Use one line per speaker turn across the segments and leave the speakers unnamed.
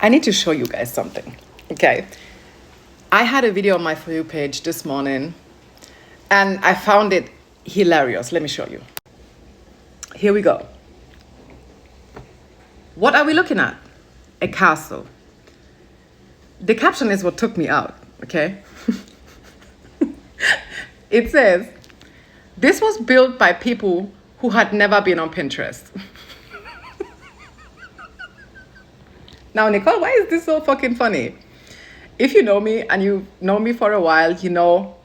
I need to show you guys something. Okay. I had a video on my For You page this morning and I found it hilarious. Let me show you. Here we go. What are we looking at? A castle. The caption is what took me out, okay? It says, this was built by people who had never been on Pinterest. Now, Nicole, why is this so fucking funny? If you know me and you know me for a while, you know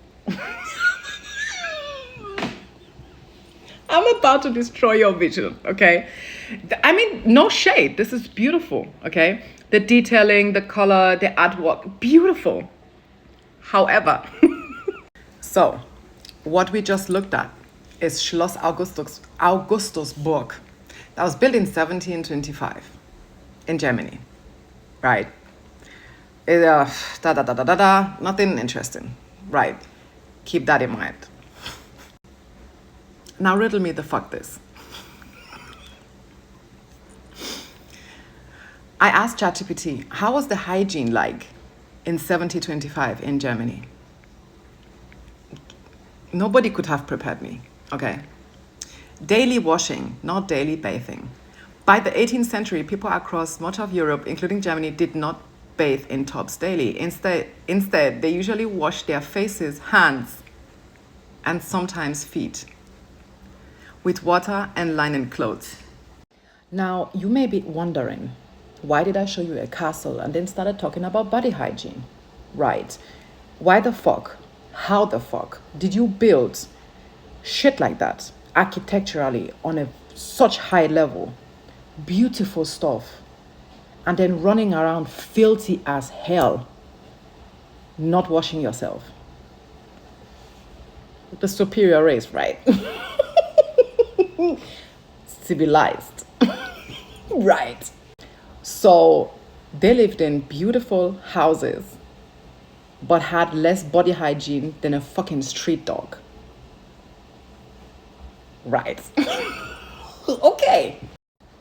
I'm about to destroy your vision, okay? I mean, no shade. This is beautiful, okay? The detailing, the color, the artwork, beautiful. However, so what we just looked at is Schloss Augustusburg. That was built in 1725 in Germany, right? Nothing interesting, right? Keep that in mind. Now riddle me the fuck this. I asked ChatGPT, how was the hygiene like in 1725 in Germany? Nobody could have prepared me, okay? Daily washing, not daily bathing. By the 18th century, people across much of Europe, including Germany, did not bathe in tubs daily. Instead, they usually washed their faces, hands, and sometimes feet with water and linen clothes. Now, you may be wondering, why did I show you a castle and then started talking about body hygiene? Right. Why the fuck? How the fuck did you build shit like that architecturally on such high level? Beautiful stuff. And then running around filthy as hell, not washing yourself. The superior race, right? Civilized. Right. So they lived in beautiful houses, but had less body hygiene than a fucking street dog. Right. Okay.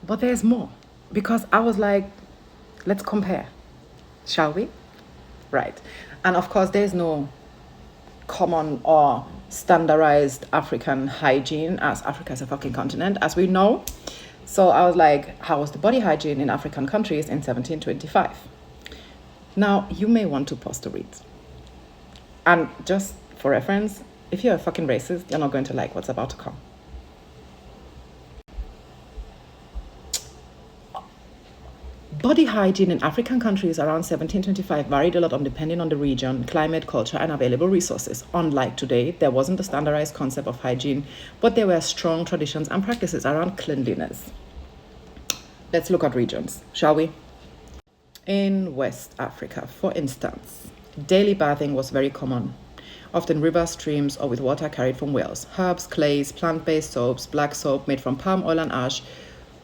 But there's more. Because I was like, let's compare. Shall we? Right. And of course, there's no common or standardized African hygiene, as Africa is a fucking continent, as we know. So I was like, how was the body hygiene in African countries in 1725? Now, you may want to pause to read. And just for reference, if you're a fucking racist, you're not going to like what's about to come. Body hygiene in African countries around 1725 varied a lot depending on the region, climate, culture, and available resources. Unlike today, there wasn't a standardized concept of hygiene, but there were strong traditions and practices around cleanliness. Let's look at regions, shall we? In West Africa, for instance, daily bathing was very common, often rivers, streams, or with water carried from wells. Herbs, clays, plant-based soaps, black soap made from palm oil and ash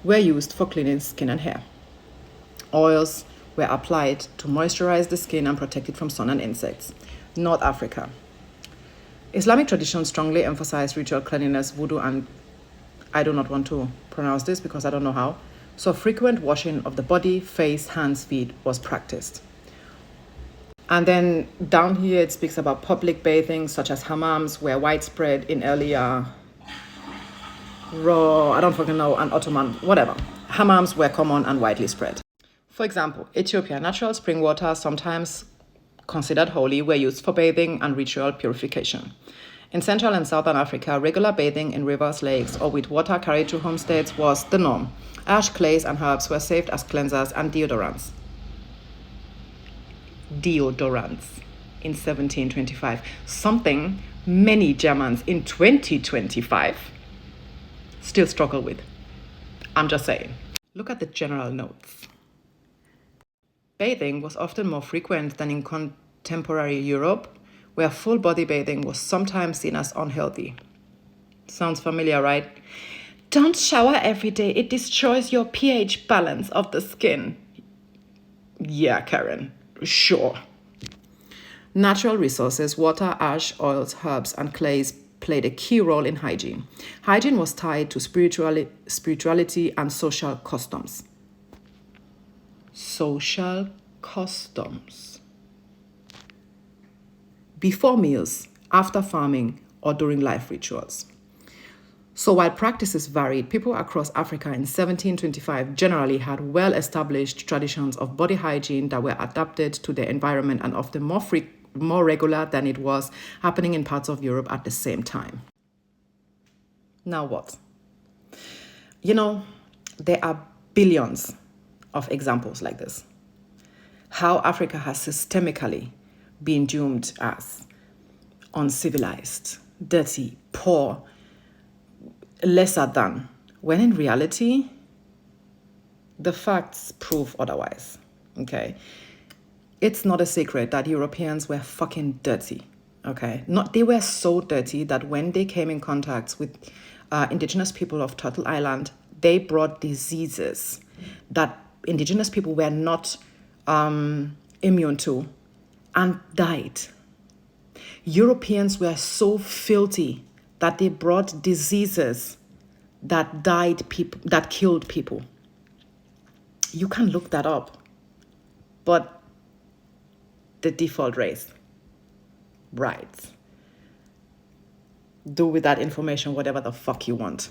were used for cleaning skin and hair. Oils were applied to moisturize the skin and protect it from sun and insects. North Africa. Islamic traditions strongly emphasize ritual cleanliness, voodoo, and I do not want to pronounce this because I don't know how. So frequent washing of the body, face, hands, feet was practiced. And then down here it speaks about public bathing, such as hammams, were widespread in earlier I don't fucking know, and Ottoman, whatever. Hammams were common and widely spread. For example, Ethiopia, natural spring water, sometimes considered holy, were used for bathing and ritual purification. In Central and Southern Africa, regular bathing in rivers, lakes, or with water carried to homesteads was the norm. Ash, clays, and herbs were saved as cleansers and deodorants. In 1725, something many Germans in 2025 still struggle with. I'm just saying. Look at the general notes. Bathing was often more frequent than in contemporary Europe, where full body bathing was sometimes seen as unhealthy. Sounds familiar, right? Don't shower every day. It destroys your pH balance of the skin. Yeah, Karen, sure. Natural resources, water, ash, oils, herbs, and clays played a key role in hygiene. Hygiene was tied to spirituality and social customs. social customs. Before meals, after farming, or during life rituals. So while practices varied, people across Africa in 1725 generally had well-established traditions of body hygiene that were adapted to their environment and often more regular than it was happening in parts of Europe at the same time. Now what? There are billions of examples like this. How Africa has systemically been doomed as uncivilized, dirty, poor, lesser than, when in reality, the facts prove otherwise, okay? It's not a secret that Europeans were fucking dirty, okay? They were so dirty that when they came in contact with indigenous people of Turtle Island, they brought diseases that indigenous people were not immune to and died. Europeans were so filthy that they brought diseases that killed people. You can look that up. But the default race, right? Do with that information whatever the fuck you want.